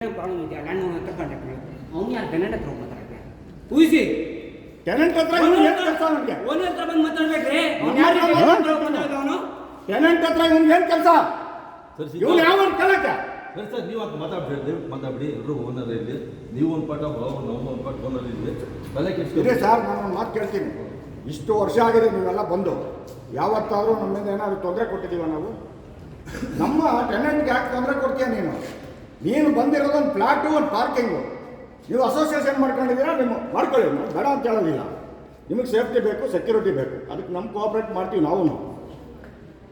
Problem ಇದೆಯಾ land owner ಹತ್ರ contact ಮಾಡಿ. ಅವ್ನು ಯಾರು ಟೆನೆಂಟ್ ಹತ್ರ ಹೋಗಿ ಮಾತಾಡಕ್ಕೆ ಊಹಿಸಿ ಟೆನೆಂಟ್ ಹತ್ರ ಓನರ್ ಏನು ಕೆಲಸ ಅವನಿಗೆ? ಹತ್ರ ಬಂದು ಮಾತಾಡ್ಬೇಕ್ರಿ. ಅವನು ಟೆನೆಂಟ್ ಹತ್ರ ಇವ್ನಿಗೆ ಏನು ಕೆಲಸ? ಇವನು ಯಾವ ಕೇಳಕ್ಕೆ? ಸರಿ ಸರ್, ನೀವು ಅದು ಮಾತಾಡ್ಬಿಡಿ, ಮಾತಾಡ್ಬಿಡಿ. ಎಲ್ಲರೂ ಓನರ್ ಇಲ್ಲಿ, ನೀವು ಒಂದು ಪಾಠ, ನಮ್ಮ ಒಂದು ಪಾಠ ಓನರ್ ಇಲ್ಲಿ ತಲೆ ಇದೆ ಸರ್. ನಾನು ಒಂದು ಮಾತು ಕೇಳ್ತೀನಿ. ಇಷ್ಟು ವರ್ಷ ಆಗಿದೆ ನೀವೆಲ್ಲ ಬಂದು, ಯಾವತ್ತಾದರೂ ನಮ್ಮಿಂದ ಏನಾದರೂ ತೊಂದರೆ ಕೊಟ್ಟಿದ್ದೀವ ನಾವು? ನಮ್ಮ ಟೆನೆಂಟ್ಗೆ ಯಾಕೆ ತೊಂದರೆ ಕೊಡ್ತೀಯ ನೀನು? ನೀನು ಬಂದಿರೋದು ಒಂದು ಫ್ಲ್ಯಾಟು, ಒಂದು ಪಾರ್ಕಿಂಗು. ನೀವು ಅಸೋಸಿಯೇಷನ್ ಮಾಡ್ಕೊಂಡಿದ್ದೀರಾ, ನಿಮ್ಮ ಮಾಡ್ಕೊಳ್ಳಿ, ಬೇಡ ಅಂತ ಹೇಳೋದಿಲ್ಲ. ನಿಮಗೆ ಸೇಫ್ಟಿ ಬೇಕು, ಸೆಕ್ಯೂರಿಟಿ ಬೇಕು, ಅದಕ್ಕೆ ನಮ್ಮ ಕೋಆಪ್ರೇಟ್ ಮಾಡ್ತೀವಿ ನಾವು.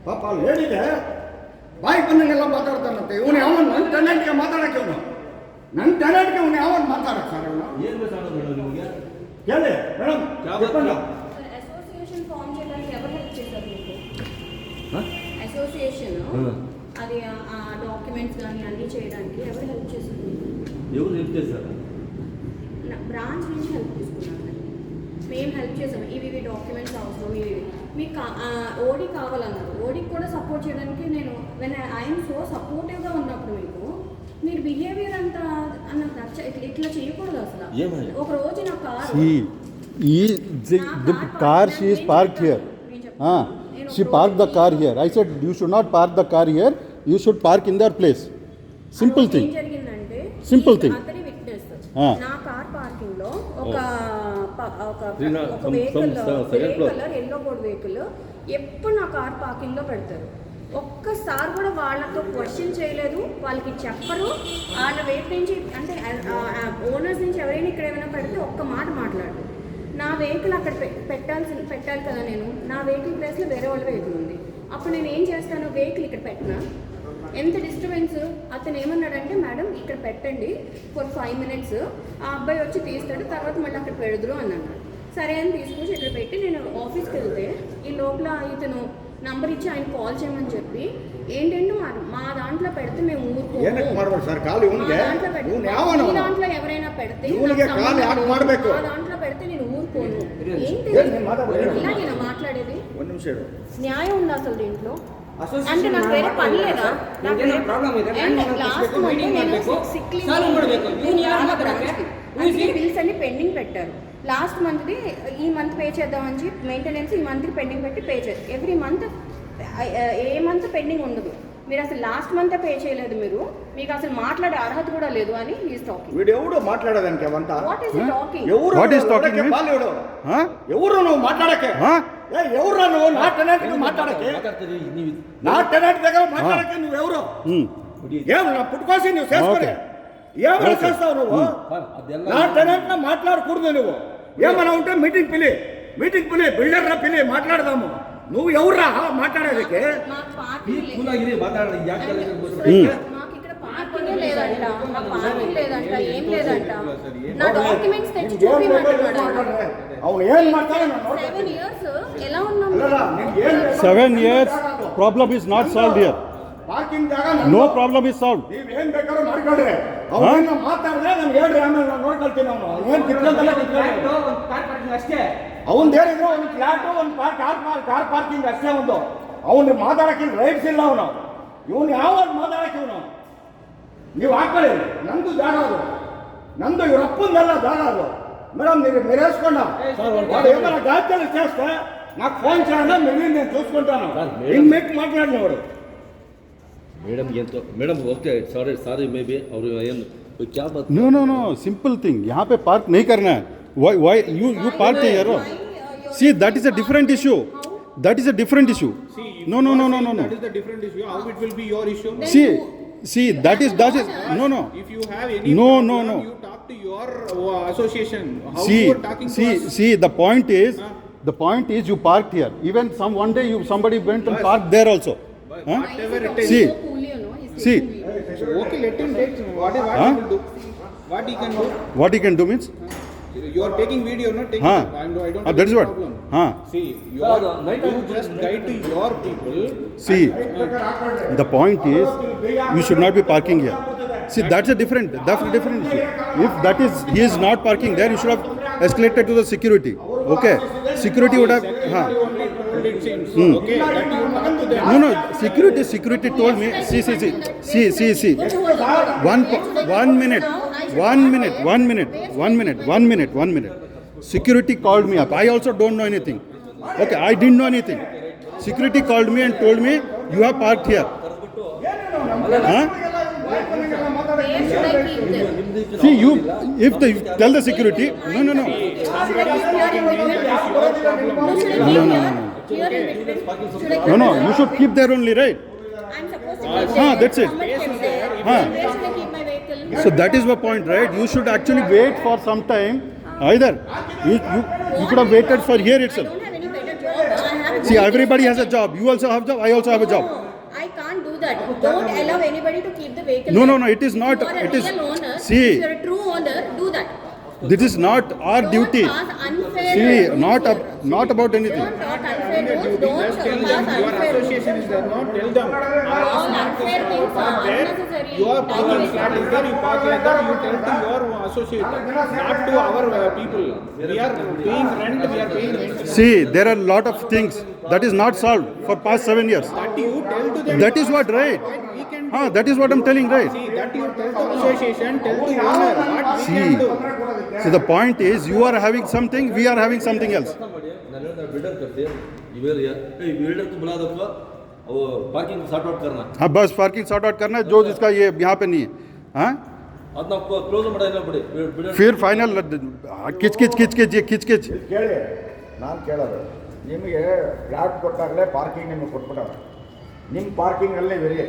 ಪಾಪ ಅಲ್ಲಿ ಹೇಳಿದೆ, ಬಾಯಿ ಬಂದಂಗೆಲ್ಲ ಮಾತಾಡ್ತಾನಂತೆ. ಇವನು ಯಾವನು ನನ್ನ ಟೆನೆಂಟ್ಗೆ ಮಾತಾಡೋಕ್ಕೆ? ಇವನು ನನ್ನ ಟೆನೆಂಟ್ಗೆ ಇವನು ಯಾವನು ಮಾತಾಡೋಕ್ಕೆ ಸರ್? ಇವನು ಏನು ಬೇಕಾಗೋದು ಮೇಡಮ್ ನಿಮಗೆ? ಹೇಳಿ ಮೇಡಮ್. అసోసియేషన్ ఫామ్ చేయడానికి ఎవరు హెల్ప్ చేశారు మీకు? అసోసియేషన్ అది ఆ డాక్యుమెంట్స్ కానీ అన్నీ చేయడానికి ఎవరు హెల్ప్ చేశారు మీకు? ఎవరు హెల్ప్ చేశారు? బ్రాంచ్ నుంచి హెల్ప్ తీసుకున్నాను. మేము హెల్ప్ చేసాము. ఇవి డాక్యుమెంట్స్ అవసరం, ఇవి మీకు ఓడి కావాలన్నారు. ఓడికి కూడా సపోర్ట్ చేయడానికి నేను ఐఎమ్ సో సపోర్టివ్గా ఉన్నప్పుడు మీకు మీరు బిహేవియర్ అంతా నాకు నచ్చ ఇట్లా చేయకూడదు అసలు. ఒక రోజు నా car The car she is parked here. She parked the car here. I said you should not park the car here. You should park in their place. Simple thing. ఏం జరిగిందంటే Simple thing. అతని witness Ah. నా car parking లో ఒక Rina, vehicle second floor. Colour yellow board vehicle ఎప్పుడు నా car parking లో పెడతారు. ఒక్కసారి కూడా వాళ్ళతో క్వశ్చన్ చేయలేదు, వాళ్ళకి చెప్పరు. వాళ్ళ వైపు నుంచి అంటే ఓనర్స్ నుంచి ఎవరైనా ఇక్కడ ఏమైనా పెడితే ఒక్క మాట మాట్లాడరు. నా వెహికల్ అక్కడ పెట్టాలి కదా. నేను నా వెహికల్ ప్లేస్లో వేరే వాళ్ళ వెహికల్ ఉంది. అప్పుడు నేను ఏం చేస్తాను, వెహికల్ ఇక్కడ పెట్టినా ఎంత డిస్టర్బెన్స్. అతను ఏమన్నాడంటే, మేడం ఇక్కడ పెట్టండి ఫర్ 5 minutes, ఆ అబ్బాయి వచ్చి తీస్తాడు, తర్వాత మళ్ళీ అక్కడ పెడదురు అని అన్నాడు. సరే అని తీసుకొచ్చి ఇక్కడ పెట్టి నేను ఆఫీస్కి వెళ్తే ఈ లోపల ఇతను నంబర్ ఇచ్చి ఆయన కాల్ చేయమని చెప్పి ఏంటంటే మా దాంట్లో పెడితే మేము ఊరుకోము, దాంట్లో ఎవరైనా పెడితే మా దాంట్లో పెడితే నేను ఊరుకోను. ఏంటి ఇలాగేనా మాట్లాడేది? న్యాయం ఉంది అసలు దీంట్లో? అంటే నాకు వేరే పని లేదా? లాస్ట్ మంత్ నేను సిక్ లీవ్ బిల్స్ అన్ని పెండింగ్ పెట్టారు. లాస్ట్ మంత్ది ఈ మంత్ పే చేద్దామని చెప్పి మెయింటెనెన్స్ ఈ మంత్కి పెండింగ్ పెట్టి పే చేస్తారు. ఎవ్రీ మంత్ ఏ మంత్ పెండింగ్ ఉండదు. మీరు అసలు లాస్ట్ మంత్ పే చేయలేదు, మీకు అసలు మాట్లాడే అర్హత కూడా లేదు అని హీస్ టాకింగ్. వీడు ఎవడు మాట్లాడడానికి అవంతా? What is talking? What is talking? ఎవరు నువ్వు మాట్లాడకే? ఎవరు నువ్వు నా టెనెంట్ మాట్లాడకే? నా టెనెంట్ దగ్గర మాట్లాడకే నువ్వెవరు? ఏం నా పుట్టుకోసి నువ్వు చేసుకునే ఏమైనా చేస్తావు నువ్వు? నా టెనెంట్ మాట్లాడకూడదు నువ్వు. ఏమైనా ఉంటే మీటింగ్ పిలి బిల్డర్ పిలి మాట్లాడదాము. నువ్వు ఎవర్రా మాట్లాడేదికి? మాకు పార్కింగ్ లేదంట, ఏం లేదంట. నా డాక్యుమెంట్స్ తెచ్చి చూపిమంటున్నాడు. అవును, ఏం మాట్లాడాలి? 7 years ఎలా ఉన్నాం? 7 years problem is not solved here. Parking ಜಾಗ No problem is solved. ನೀವೇನ್ ಬೇಕಾದ್ರೂ ಮಾಡ್ಕೊಳ್ರಿ. ಅವನ್ನ ಮಾತಾಡಿದ್ರೆ ನಮ್ಗೆ ಹೇಳ್ರಿ, ಆಮೇಲೆ ನಾವು ನೋಡ್ಕೊಳ್ತೀವಿ. ನಾವು ಏನ್ ಕಿತ್ಕೊಂಡಲ್ಲ ಅಷ್ಟೇ. ಅವನ್ ಹೇಳಿದ್ರು ಒಂದು ಫ್ಲಾಟ್, ಒಂದು ಕಾರ್ ಪಾರ್ಕಿಂಗ್ ಅಷ್ಟೇ. ಒಂದು ಅವನು ಮಾತಾಡಕ್ಕೆ ರೈಟ್ಸ್ ಇಲ್ಲ. ಇವನು ಯಾವ ಮಾತಾಡಕ್ಕೆ ನೀವು ಹಾಕೊಳ್ಳಿ. ನಂದು ಜಾಗ ಅದು, ನಂದು ಇವ್ರ ಅಪ್ಪಂದೆಲ್ಲ ಜಾಗ ಅದು. మేడం మీరు వేసుకున్నా వాడు ఏమైనా గాయత్యాలు చేస్తే నాకు ఫోన్ చేయాలి, మిగిలింది నేను చూసుకుంటాను. మీకు మాట్లాడినవాడు మేడం ఎంతో మేడం ఓకే సారీ మేబీ और क्या बात? No, simple thing. यहाँ पे पार्क नहीं करना है. Why you park here? See, that is a different issue. That is a different issue. No. That is the different issue. How it will be your issue? See, that is no. If you have any No. you talk to your association. How See, you are talking to us? see. The point is you parked here. Even one day somebody went and parked there also. Whatever it is. See. Okay, let him take. What he will do? What he can do? What he can do means? You are taking video, not taking. I don't have that is any what. problem. See, you just guide to your people. See, the point is you should not be parking here. See, that's a different issue. If he is not parking there, you should have escalated to the security. Okay, security would have. troubled it seems. Okay, that you talk to them. No, security told me, see. One minute. Security called me up. I also don't know anything. Okay, I didn't know anything. Security called me and told me, you have parked here. Huh? Where should I keep them? See, you, if tell the security, no. Should I keep here in between? No, should I keep here in between? Should I keep No, here? you should keep there only, right? I'm supposed to keep there. That's it. Someone kept there. Huh. Where should I keep my vehicle? So that is the point, right? You should actually wait for some time. Either you could have waited for here I itself. don't have any better job. I have See, everybody has a job. You also have a job. I also have a job. No, I can't do that. Don't allow anybody to keep the vehicle. No, there. it is not. If you are a It is. real owner, See, if you are a true owner, do that. this is not our Don't duty. pass unfair See, rules not about anything. Don't talk unfair rules. Don't Just tell pass them your unfair rules. association is there, no? Tell them. All unfair things are unnecessary. Your parking flat is there, you park like that, you tell to your associate, not to our people. We are paying rent, See, there are a lot of things that is not solved for past 7 years. That you tell to them. That is what, right? We can do. That is what I'm telling, right? See, that you tell to association, tell to owner, what we See, can do. so the point is, you are having something, we are having something else. ನಾನು builder करते builder को बुला दो वो parking sort out करना हाँ, बस parking sort out करना है, जो जिसका ये यहाँ पे नहीं है. हाँ, ಅದನ್ನ ಕ್ಲೋಸ್ ಮಾಡೋದಿಲ್ಲ ಬಿಡಿ ಬಿಲ್ಡರ್ फिर फाइनल किच ಕೇಳಿ, ನಾನು ಕೇಳೋದು ನಿಮಗೆ ಫ್ಲಾಟ್ ಕೊಟ್ಟಾಗಲೇ ಪಾರ್ಕಿಂಗ್ ನಿಮಗೆ ಕೊಟ್ಬಿಟ್ಟಾರೆ. ನಿಮ್ಮ ಪಾರ್ಕಿಂಗಲ್ಲೇ ಇರಿ,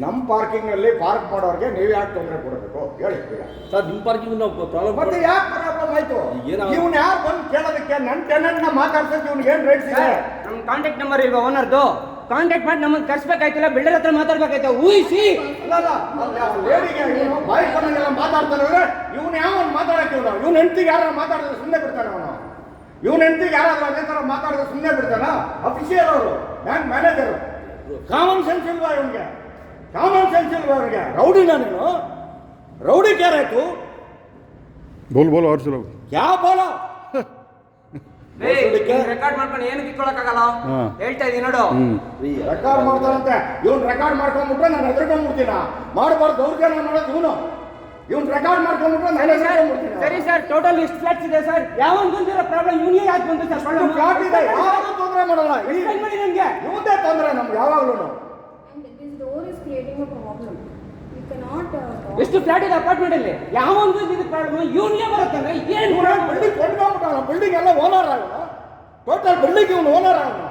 ನಮ್ಮ ಪಾರ್ಕಿಂಗಲ್ಲಿ ಪಾರ್ಕ್ ಮಾಡೋರಿಗೆ ನೀವು ಯಾಕೆ ತೊಂದರೆ ಕೊಡಬೇಕು ಹೇಳಿ ಈಗ. ಸರ್ ನಿಮ್ಮ ಪಾರ್ಕಿಂಗ್ ನಾವು ಪ್ರಾಬ್ಲಮ್ ಮತ್ತೆ ಯಾಕೆ ಪ್ರಾಬ್ಲಮ್ ಆಯ್ತು? ಏನೋ- ಇವ್ನು ಯಾರು ಬಂದು ಕೇಳೋದಕ್ಕೆ ನನ್ನ ಟೆನೆಂಟ್ನ ಮಾತಾಡ್ಸೋಕೆ ಇವ್ನಿಗೆ ಏನು ರೈಟ್ಸ್ ಇದೆ? ನಮ್ಮ ಕಾಂಟ್ಯಾಕ್ಟ್ ನಂಬರ್ ಇಲ್ವಾ ಓನರ್ದು? ಕಾಂಟ್ಯಾಕ್ಟ್ ಮಾಡಿ ನಮ್ಮನ್ನು ಕರ್ಸ್ಬೇಕಾಯ್ತಿಲ್ಲ, ಬಿಲ್ಡರ್ ಹತ್ರ ಮಾತಾಡ್ಬೇಕಾಯ್ತು. ಊಹಿಸಿ ಅಲ್ಲ ಲೇಡಿಗೆ ಇವನು ಬಾಯಿ ಬಂದಂಗೆಲ್ಲ ಮಾತಾಡ್ತಾನೆ ಅಂದ್ರೆ ಇವನು ಯಾವ ಮಾತಾಡಕ್ಕೆ ಇವ್ನು ಹೆಂಡತಿಗೆ ಯಾರು ಮಾತಾಡಿದ್ರೆ ಸುಮ್ಮನೆ ಬಿಡ್ತಾನೆ ಅವನು. ಇವನು ಹೆಂಡತಿಗೆ ಯಾರಾದ್ರೂ ಅದೇ ಥರ ಮಾತಾಡಿದ್ರೆ ಸುಮ್ಮನೆ ಬಿಡ್ತಾನ? ಅಫಿಷಿಯಲ್ ಅವರು, ಬ್ಯಾಂಕ್ ಮ್ಯಾನೇಜರು, ಕಾಮನ್ ಸೆನ್ಸ್ ಇಲ್ವಾ ಇವನಿಗೆ? ಕಾಮನ್ ಸೆನ್ಸ್ ಇಲ್ವಾ ಅವನಿಗೆ? ರೌಡಿನ ನೀನು? ರೌಡಿ ಕ್ಯಾರಾಯ್ತು बोल और चलो. ಕ್ಯಾ ಬೋಲೋ? ರೆಕಾರ್ಡ್ ಮಾಡ್ಕೊಂಡು ಏನು ಕಿತ್ಕೊಳಕ್ಕಾಗಲ್ಲ. ಹಾ. ಹೇಳ್ತಾ ಇದೀನಿ ನೋಡು. ರೆಕಾರ್ಡ್ ಮಾಡ್ತಾರಂತೆ. ಇವನು ರೆಕಾರ್ಡ್ ಮಾಡ್ಕೊಂಡ್ಬಿಟ್ರೆ ನಾನು ಎದುರ್ಕೊಂಡ್ಬಿಡ್ತೀನ. ಮಾಡಬಾರ್ದು, ದೌರ್ಜನ್ಯ ಮಾಡೋದು ಇವನು ರೆಕಾರ್ಡ್ ಮಾಡ್ಕೊಂಡ್ಬಿಟ್ರೆ ನಾನು ಎದುರ್ಕೊಂಡ್ಬಿಡ್ತೀನಿ. ಸರಿ ಸರ್, ಟೋಟಲ್ ಇಷ್ಟು ಫ್ಲಾಟ್ಸ್ ಇದೆ ಸರ್. ಯಾವ ಬಂದಿರೋ ಪ್ರಾಬ್ಲಮ್ ಇವನಿಗೆ ಯಾಕೆ ಬಂತು ಸರ್? ಫ್ಲಾಟ್ ಇದೆ, ಯಾರು ತೊಂದರೆ ಮಾಡಲ್ಲ. Explain ಮಾಡಿ ನನಗೆ. ಇವಂದೇ ತೊಂದರೆ ನಮ್ಗೆ ಯಾವಾಗ್ಲೂ. And this door is creating a problem. You cannot talk. ಎಷ್ಟು ಫ್ಲಾಟ್ ಇದೆ ಅಪಾರ್ಟ್ಮೆಂಟ್ ಅಲ್ಲಿ? ಯಾವ ಒಂದು ಇದು ಪ್ರಾಬ್ಲಮ್ ಇವನಿಗೆ ಬರುತ್ತಂದ್ರೆ ಏನು ಬಿಲ್ಡಿಂಗ್ ಕೊಂಡ್ಕೊಂಡ್ಬಿಟ್ಟಾನ. ಬಿಲ್ಡಿಂಗ್ ಎಲ್ಲ ಓನರ್ ಅವನು. ಟೋಟಲ್ ಬಿಲ್ಡಿಂಗ್ ಇವನು ಓನರ್ ಅವನು.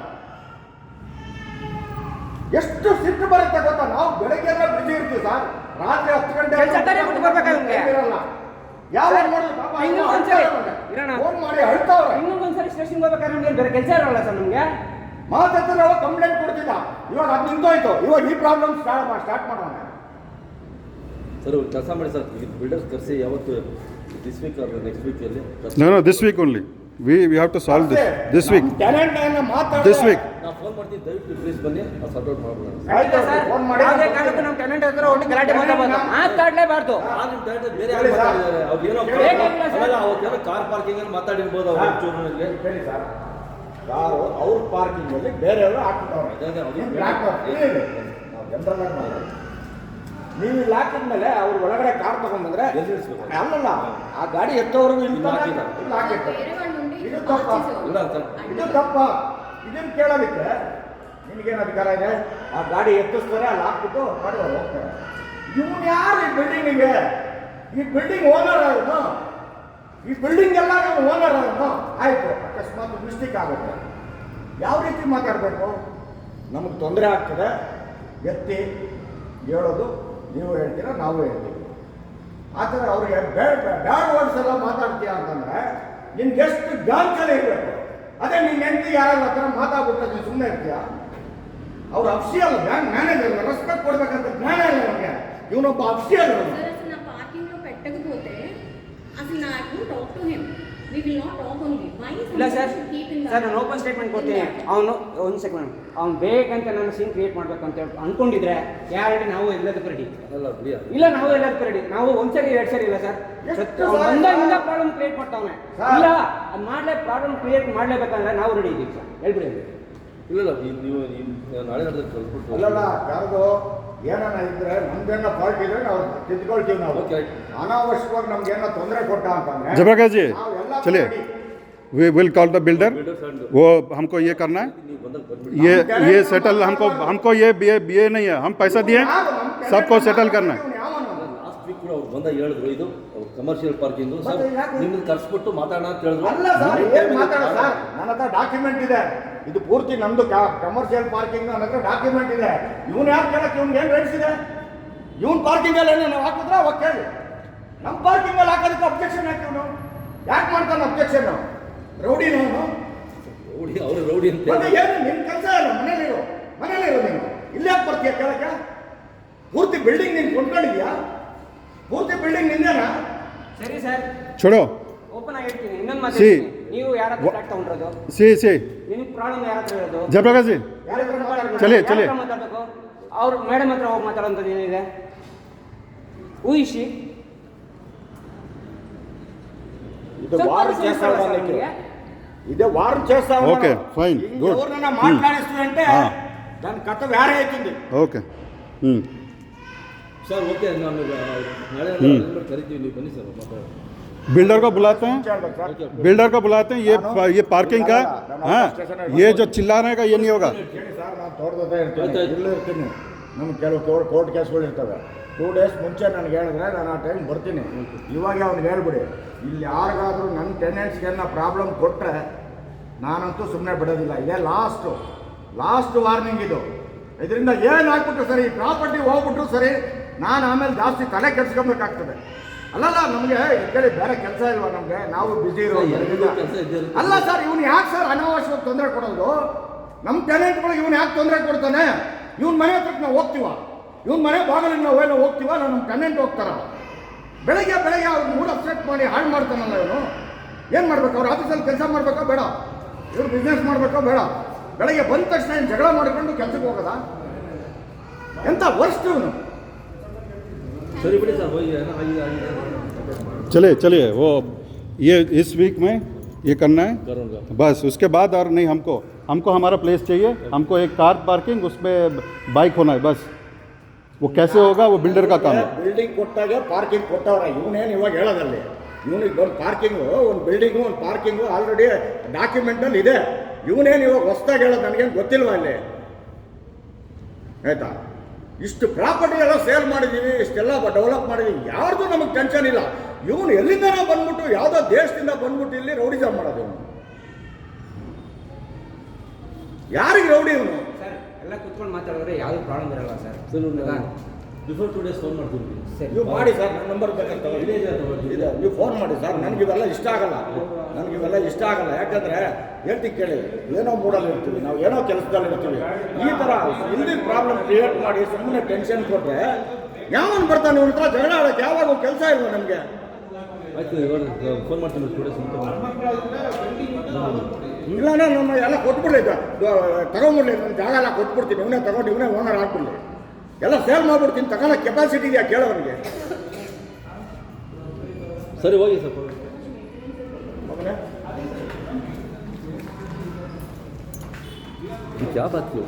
ಎಷ್ಟು ಸಿಟ್ಟು ಬರುತ್ತೆ ಗೊತ್ತಾ? ನಾವು ಬೆಳಗ್ಗೆ ಎಲ್ಲ ಬಿಸಿ ಇರ್ತೀವಿ ಸರ್, ರಾತ್ರಿ 10 ಗಂಟೆ ಕೆಲ್ಸ ತಾನೇ ಬಿಟ್ಟು ಬರ್ಬೇಕಾ ಇವ್ನಿಗೆ? ಇರಲ್ಲ. ಯಾವಾಗ ನೋಡಿದ್ರು ಪಾಪ ಇನ್ನೂ ಅವ್ನು ಒಂದ್ಸರಿ ಅಳ್ತಾವ್ರೆ. ಫೋನ್ ಮಾಡಿ ಅಳ್ತಾವ್ರೆ. ಇನ್ನೊಂದ್ಸರಿ ಸ್ಟೇಷನ್ ಹೋಗ್ಬೇಕಾದ್ರೆ ನಮ್ಗೆ ಬೇರೆ ಕೆಲಸ ಇರಲ್ಲ ಸರ್ ನಮ್ಗೆ. ಮಾತಾಡ್ತಾರೆ, ಅವಾಗ ಕಂಪ್ಲೇಂಟ್ ಕೊಡ್ತಿದ್ದ, ಇವಾಗ ಅದು ನಿಂತೋಯ್ತು. ಇವಾಗ ಈ ಪ್ರಾಬ್ಲಮ್ ಸ್ಟಾರ್ಟ್ ಮಾಡೋಣ. ಸರ್ ಕೆಲಸ ಮಾಡಿ ಸರ್, ಬಿಲ್ಡರ್ಸ್ ಕರೆಸಿ ಯಾವತ್ತು ದಿಸ್ ವೀಕ್ ಆರ್ ನೆಕ್ಸ್ಟ್ ವೀಕಲ್ಲಿ No, this week only. We have to solve this week. Talent ಮಾತಾಡ This week. ನಾವು ಫೋನ್ ಮಾಡ್ತೀವಿ, ದಯವಿಟ್ಟು ಪ್ಲೀಸ್ ಬನ್ನಿ, ನಾವು ಸಾರ್ಟ್ ಔಟ್ ಮಾಡ್ಬಿಡೋಣ. ಆಯ್ತು ಸರ್, ಫೋನ್ ಮಾಡಿ ಯಾವುದೇ ಕಾರಣಕ್ಕೂ ನಮ್ಮ ಟೆನೆಂಟ್ ಹತ್ರ ಒಟ್ಟು ಗಲಾಟೆ ಮಾತಾಡಲೇಬಾರ್ದು. ಬೇರೆ ಯಾರು ಮಾತಾಡಿದ್ದಾರೆ? ಅವ್ರು ಏನೋ ಬೇಕಾಗಿಲ್ಲ ಸರ್. ಅಲ್ಲ, ಅವತ್ತೇನೋ ಕಾರ್ ಪಾರ್ಕಿಂಗ್ ಅಲ್ಲಿ ಮಾತಾಡಿರ್ಬೋದು ಅವ್ರ ಚೂರಿನಲ್ಲಿ. ಹೇಳಿ ಸರ್, ಕಾರು ಅವ್ರ ಪಾರ್ಕಿಂಗ್ ಅಲ್ಲಿ ಬೇರೆಯವರು ಹಾಕ್ಬಿಟ್ಟವ್ರೆ. ಅದೇ ಅವ್ರು ನೀವು ಜನರಲ್ ಆಗಿ ಮಾಡೋದು. ನೀವು ಇಲ್ಲಿ ಹಾಕಿದ್ಮೇಲೆ ಅವ್ರು ಒಳಗಡೆ ಕಾರ್ ತಗೊಂಡ್ಬಂದ್ರೆ ಎಲ್ಲಿ ಇಳಿಸ್ಬೇಕು? ಅಲ್ಲಲ್ಲ, ಆ ಗಾಡಿ ಎತ್ತೋರ್ಗು ಇಲ್ಲಿ ಹಾಕಿಲ್ಲ. ಹಾಕಿರ್ತಾರೆ. ಬೇರೆ ಒಂದು ಇದು ತಪ್ಪ. ಇಲ್ಲ ಸರ್, ಇದು ತಪ್ಪ. ಇದನ್ನು ಕೇಳೋದಕ್ಕೆ ನಿಮಗೇನು ಅಧಿಕಾರ ಇದೆ? ಆ ಗಾಡಿ ಎತ್ತಿಸ್ತಾರೆ, ಅಲ್ಲಿ ಹಾಕ್ಬಿಟ್ಟು ಮಾಡಿದವ್ರು ಹೋಗ್ತಾರೆ. ಇವನು ಯಾರು ಈ ಬಿಲ್ಡಿಂಗಿಗೆ? ಈ ಬಿಲ್ಡಿಂಗ್ ಓನರ್ ಅವನು. ಈ ಬಿಲ್ಡಿಂಗ್ ಎಲ್ಲ ಓನರ್ ಅವನು. ಆಯಿತು, ಅಕಸ್ಮಾತ್ ಮಿಸ್ಟೇಕ್ ಆಗುತ್ತೆ, ಯಾವ ರೀತಿ ಮಾತಾಡಬೇಕು? ನಮಗೆ ತೊಂದರೆ ಆಗ್ತದೆ, ಎತ್ತಿ ಹೇಳೋದು ನೀವು ಹೇಳ್ತೀರ, ನಾವು ಹೇಳ್ತೀವಿ. ಆ ಥರ ಅವ್ರಿಗೆ ಬ್ಯಾಡ್ ವರ್ಡ್ಸ್ ಎಲ್ಲ ಮಾತಾಡ್ತೀಯ ಅಂತಂದರೆ ನಿನ್ಗೆ ಎಷ್ಟು ಗಾಂಚಲ ಇರಬೇಕು. ಅದೇ ನಿನ್ನ ಹೆಂಡತಿ ಯಾರಾದ್ರೂ ಆ ಥರ ಮಾತಾಡ್ಬಿಟ್ರೆ ನೀನು ಸುಮ್ಮನೆ ಇರ್ತೀಯ? ಅವ್ರು ಅಫ್ಸಿಯಲ್ ಬ್ಯಾಂಕ್ ಮ್ಯಾನೇಜರ್, ರೆಸ್ಪೆಕ್ಟ್ ಕೊಡ್ಬೇಕಂತ ಜ್ಞಾನ ಇಲ್ಲ ನಮಗೆ. ಇವನೊಬ್ಬ ಅಫ್ಸಿಯಲ್. Sir, అసలు నా పార్కింగ్ లో పెట్టకపోతే అసలు నా I will talk to him. We will not talk only. Why ಇಲ್ಲ ಸರ್, ಸರ್ ನಾನು ಓಪನ್ ಸ್ಟೇಟ್ಮೆಂಟ್ ಕೊಡ್ತೀನಿ. ಅವನು ಒಂದು ಸೆಕೆಂಡ್, ಅವ್ನು ಬೇಕಂತ ನಾನು ಸೀನ್ ಕ್ರಿಯೇಟ್ ಮಾಡ್ಬೇಕಂತ ಅನ್ಕೊಂಡಿದ್ರೆ ಗ್ಯಾರಂಟಿ ನಾವು ಎಲ್ಲದಕ್ಕೂ ರೆಡಿ. ಅಲ್ಲ ಬಿಡಿ. ಇಲ್ಲ, ನಾವು ಎಲ್ಲದಕ್ಕೂ ರೆಡಿ. ನಾವು ಒಂದ್ಸರಿ 2 ಸರಿ ಇಲ್ಲ ಸರ್. ಒಂದಾಗಿಂದ ಪ್ರಾಬ್ಲಮ್ ಕ್ರಿಯೇಟ್ ಮಾಡ್ತಾವನೆ. ಇಲ್ಲ, ಅದು ಪ್ರಾಬ್ಲಮ್ ಕ್ರಿಯೇಟ್ ಮಾಡಲೇಬೇಕಂದ್ರೆ ನಾವು ರೆಡಿ ಇದ್ದೀವಿ ಸರ್. ಹೇಳ್ಬಿಡಿ. ಇಲ್ಲ ನೀವು ನಾಳೆ ನಡೆದ್ರೆ ಕಳ್ಸ್ಬಿಟ್ಟು ಅಲ್ಲಲ್ಲ ಯಾರ್ದು ಏನಾನ ಇದ್ರೆ ನಮ್ದೇನೋ ಫಾಲ್ಟ್ ಇದ್ರೆ ನಾವು ತಿದ್ಕೊಳ್ತೀವಿ ನಾವು. Okay. ಅನಾವಶ್ಯಕವಾಗಿ ನಮ್ಗೆ ಏನೋ ತೊಂದರೆ ಕೊಟ್ಟ ಅಂತಂದ್ರೆ जयप्रकाश जी ನಾವೆಲ್ಲ चलिए ಮಾಡಿ. We will call the builder builders and वो हमको ये करना है ನೀವು ಬಂದಾಗ ಬಂದ್ಬಿಡಿ. ये सेटल हमको ये नहीं है हम पैसा दिए सबको सेटल करना है ಇವ್ನು ಯಾವನು? ಲಾಸ್ಟ್ ವೀಕ್ ಕೂಡ ಅವ್ರು ಬಂದಾಗ ಹೇಳಿದ್ರು ಇದು ಕಮರ್ಷಿಯಲ್ ಪಾರ್ಕಿಂಗು ಸರ್ ಮತ್ತೆ ಯಾಕೆ? ನಿಮ್ಮನ್ನ ಕರ್ಸ್ಬಿಟ್ಟು ಮಾತಾಡೋಣ ಅಂತ ಹೇಳಿದ್ರು. ಅಲ್ಲ ಸರ್ ಏನ್ ಮಾತಾಡೋ ಸರ್, ನನ್ನ ಹತ್ರ ಡಾಕ್ಯುಮೆಂಟ್ ಇದೆ, ಇದು ಪೂರ್ತಿ ನಮ್ದು ಕಮರ್ಷಿಯಲ್ ಪಾರ್ಕಿಂಗ್ ನನ್ನ ಹತ್ರ ಡಾಕ್ಯುಮೆಂಟ್ ಇದೆ. ಇವ್ನು ಯಾಕೆ ಕೇಳಕ್ಕೆ ಇವ್ನಿಗೆ ಏನು ರೈಟ್ಸ್ ಇದೆ? ಇವ್ನು ಪಾರ್ಕಿಂಗ್ ಅಲ್ಲಿ ನಾವು ಹಾಕಿದ್ರೆ ಅವಾಗ ಕೇಳಿ. ನಮ್ಮ ಪಾರ್ಕಿಂಗ್ ಅಲ್ಲಿ ಹಾಕೋದಕ್ಕೆ ಅಬ್ಜೆಕ್ಷನ್ ಯಾಕೆ ಇವನು ಯಾಕೆ ಮಾಡ್ತಾನೆ ಅಬ್ಜೆಕ್ಷನ್? ರೌಡಿ ಅವನು. ರೌಡಿ ಅವರು ರೌಡಿ ಅಂತ ಮತ್ತೆ ಏನು ನಿನ್ನ ಕೆಲಸ ಇಲ್ಲ, ಮನೇಲಿರೋ ನೀನು ಇಲ್ಲಿ ಯಾಕೆ ಬರ್ತೀಯ ಕೇಳಕ್ಕೆ? ಪೂರ್ತಿ ಬಿಲ್ಡಿಂಗ್ ನೀನು ಕೊಂಡ್ಕೊಂಡಿದ್ಯಾ? ಪೂರ್ತಿ ಬಿಲ್ಡಿಂಗ್ ನಿಂದೇನಾ? ಸರಿ ಸರ್, छोड़ो ಓಪನ್ ಆಗಿ ಹೇಳ್ತೀನಿ. ಇನ್ನೊಂದು ಸಿ. ಮಾತು, ನೀವು ಯಾರ ಹತ್ರ ಫ್ಲಾಟ್ ತಗೊಂಡಿರೋದು? सी ನಿಮ್ಗೆ ಪ್ರಾಬ್ಲಮ್ ಯಾರ ಹತ್ರ ಇರೋದು? जयप्रकाश जी ಯಾರ ಹತ್ರ ಮಾತಾಡ್ಬೇಕು? ಚಲಿ. ಯಾರ ಹತ್ರ ಮಾತಾಡ್ಬೇಕು? ಅವ್ರು ಮೇಡಮ್ ಹತ್ರ ಹೋಗಿ ಮಾತಾಡೋಂಥದ್ದು ಏನಿದೆ? ಊಹಿಸಿ. ಇದು ವಾರ್ చేస్తావా నీకు? ఇదే వార్ చేస్తావా? Okay, fine, good. ఎవరన్నా మాట్లాడిస్తూ అంటే ఆ. దాని కథ వేరే అవుతుంది. ओके ಸರ್ ಓಕೆ ನಾನು ನಾಳೆ ಅರೇಂಜ್ಮೆಂಟ್ ಕರಿತೀವಿ, ನೀವು ಬನ್ನಿ ಸರ್ ಮಾತಾಡೋಣ. बिल्डर को बुलाते हैं बिल्डर को बुलाते हैं ये पार्किंग का हाँ ये जो चिल्लाने का ये नहीं होगा ಹೇಳಿ ಸರ್, ನಾನು ತೋಟದ ಇರ್ತೀನಿ, ಇಲ್ಲೇ ಇರ್ತೀನಿ. ನಮ್ಗೆ ಕೆಲವು ಕೋರ್ಟ್ ಕೇಸ್ಗಳು ಇರ್ತವೆ. 2 ಡೇಸ್ ಮುಂಚೆ ನನಗೆ ಹೇಳಿದ್ರೆ ನಾನು ಆ ಟೈಮ್ ಬರ್ತೀನಿ. ಇವಾಗ ಅವ್ನಿಗೆ ಹೇಳ್ಬಿಡಿ, ಇಲ್ಲಿ ಯಾರಿಗಾದ್ರೂ ನನ್ನ ಟೆನೆಂಟ್ಸ್ಗೆಲ್ಲ ಪ್ರಾಬ್ಲಮ್ ಕೊಟ್ಟರೆ ನಾನಂತೂ ಸುಮ್ಮನೆ ಬಿಡೋದಿಲ್ಲ. ಇದೇ ಲಾಸ್ಟ್ ವಾರ್ನಿಂಗ್ ಇದು. ಇದರಿಂದ ಏನು ಆಗ್ಬಿಟ್ರು ಸರಿ, ಪ್ರಾಪರ್ಟಿ ಹೋಗ್ಬಿಟ್ರು ಸರಿ, ನಾನು ಆಮೇಲೆ ಜಾಸ್ತಿ ತಲೆ ಕೆಡ್ಸ್ಕೊಬೇಕಾಗ್ತದೆ. ಅಲ್ಲಲ್ಲ, ನಮಗೆ ಕೇಳಿ ಬೇರೆ ಕೆಲಸ ಇಲ್ವಾ ನಮಗೆ? ನಾವು ಬಿಸಿ ಇರೋ ಕೆಲಸ ಇದ್ದೇ ಇರುತ್ತೆ. ಅಲ್ಲ ಸರ್, ಇವನು ಯಾಕೆ ಸರ್ ಅನಾವಶ್ಯವಾಗಿ ತೊಂದರೆ ಕೊಡೋದು? ನಮ್ಮ ಟೆನೆಂಟ್ಗಳಿಗೆ ಇವನು ಯಾಕೆ ತೊಂದರೆ ಕೊಡ್ತಾನೆ? ಇವನ್ ಮನೆ ಹತ್ರಕ್ಕೆ ನಾವು ಹೋಗ್ತೀವ, ಇವನ್ ಮನೆ ಬಾಗಿಲಿಗೆ ನಾವು ಏನೋ ಹೋಗ್ತೀವ, ನಮ್ಮ ಟೆನೆಂಟ್ ಹೋಗ್ತಾರ. ಬೆಳಗ್ಗೆ ಅವ್ರು ಮೂಡ್ ಅಪ್ಸೆಟ್ ಮಾಡಿ ಹಾಳು ಮಾಡ್ತಾನಲ್ಲ ಇವನು. ಏನು ಮಾಡ್ಬೇಕು? ಅವ್ರ ಆಫೀಸಲ್ಲಿ ಕೆಲಸ ಮಾಡ್ಬೇಕೋ ಬೇಡ? ಇವ್ರು ಬಿಸ್ನೆಸ್ ಮಾಡ್ಬೇಕೋ ಬೇಡ? ಬೆಳಗ್ಗೆ ಬಂದ ತಕ್ಷಣ ಏನು ಜಗಳ ಮಾಡ್ಕೊಂಡು ಕೆಲಸಕ್ಕೆ ಹೋಗೋದ? ಎಂಥ ವರ್ಸ್ಟ್ ಇವನು. ಸರಿ ಬಿಡಿ ಸರ್, ಹೋಗಿ ಏನೋ ಆಗಿದೆ. चलिए वो ये इस वीक में ये करना है करूँगा। बस उसके बाद और नहीं हमको हमारा प्लेस चाहिए हमको एक कार पार्किंग उसमें बाइक होना है बस वो कैसे होगा वो बिल्डर का काम है ಬಿಲ್ಡಿಂಗ್ ಕೊಟ್ಟಾಗ ಪಾರ್ಕಿಂಗ್ ಕೊಟ್ಟವ್ರ ಇವನೇನು ಇವಾಗ ಹೇಳೋದಲ್ಲಿ? ಇವನಿಗೆ ಒಂದು ಪಾರ್ಕಿಂಗು, ಒಂದು ಬಿಲ್ಡಿಂಗು, ಒಂದು ಪಾರ್ಕಿಂಗು ಆಲ್ರೆಡಿ ಡಾಕ್ಯುಮೆಂಟಲ್ಲಿ ಇದೆ. ಇವನೇನು ಇವಾಗ ಹೊಸ್ದಾಗಿ ಹೇಳೋದು ನನಗೇನು ಗೊತ್ತಿಲ್ವ ಅಲ್ಲಿ? ಆಯ್ತಾ? ಇಷ್ಟು ಪ್ರಾಪರ್ಟಿ ಎಲ್ಲ ಸೇಲ್ ಮಾಡಿದ್ದೀವಿ, ಇಷ್ಟೆಲ್ಲ ಡೆವಲಪ್ ಮಾಡಿದ್ದೀವಿ, ಯಾರ್ದು ನಮಗೆ ಟೆನ್ಷನ್ ಇಲ್ಲ. ಇವನು ಎಲ್ಲಿಂದನೋ ಬಂದ್ಬಿಟ್ಟು, ಯಾವುದೋ ದೇಶದಿಂದ ಬಂದ್ಬಿಟ್ಟು ಇಲ್ಲಿ ರೌಡಿಸಮ್ ಮಾಡೋದು ಇವನು. ಯಾರಿಗೆ ರೌಡಿ ಇವನು? ಸರ್, ಎಲ್ಲ ಕುತ್ಕೊಂಡು ಮಾತಾಡಿದ್ರೆ ಯಾವುದು ಪ್ರಾಬ್ಲಮ್ ಇರಲ್ಲ sir. Sir before 2 days phone ಮಾಡ್ತೀನಿ. ಸರಿ. ನೀವು ಮಾಡಿ ಸರ್, ನನ್ನ ನಂಬರ್ ಬೇಕಂತ ಇದೇ ಇದೆ ಅಥವಾ ಇದೆ, ನೀವು ಫೋನ್ ಮಾಡಿ ಸರ್. ನನಗಿವೆಲ್ಲ ಇಷ್ಟ ಆಗಲ್ಲ, ಯಾಕಂದರೆ ಹೇಳ್ತೀನಿ ಕೇಳಿ, ಏನೋ ಮೂಡಲ್ಲಿ ಇರ್ತೀವಿ ನಾವು, ಏನೋ ಕೆಲಸದಲ್ಲಿ ಇರ್ತೀವಿ. ಈ ಥರ ಇಲ್ದಿನ ಪ್ರಾಬ್ಲಮ್ ಕ್ರಿಯೇಟ್ ಮಾಡಿ ಸುಮ್ಮನೆ ಟೆನ್ಷನ್ ಕೊಟ್ಟರೆ ಯಾವನು ಬರ್ತಾನೆ ಇವ್ರ ಹತ್ರ ಜಗಳ ಆಡೋಕ್ಕೆ? ಯಾವಾಗ ಕೆಲಸ ಇಲ್ವ ನಮಗೆ? ಆಯ್ತು, ಇವಾಗ ಫೋನ್ ಮಾಡ್ತೀನಿ 2 ಡೇಸ್ ಅಂತ. ಇಲ್ಲ ನಮ್ಮ ಎಲ್ಲ ಕೊಟ್ಬಿಡ್ಲಿ, ತಗೊಂಡ್ಬಿಡ್ಲಿ, ನನ್ನ ಜಾಗ ಎಲ್ಲ ಕೊಟ್ಬಿಡ್ತೀನಿ. ಇವನೇ ತಗೊಂಡು ಇವನೇ ಓನರ್ ಆಗ್ಬಿಡ್ಲಿ, ಎಲ್ಲ ಸೇಲ್ ಮಾಡ್ಬಿಡ್ತೀನಿ. ತಗೊಳ್ಳೋ ಕೆಪಾಸಿಟಿ ಇದೆಯಾ ಕೇಳೋನಿಗೆ? ಸರಿ ಹೋಗಿ ಸರ್. क्या बात की?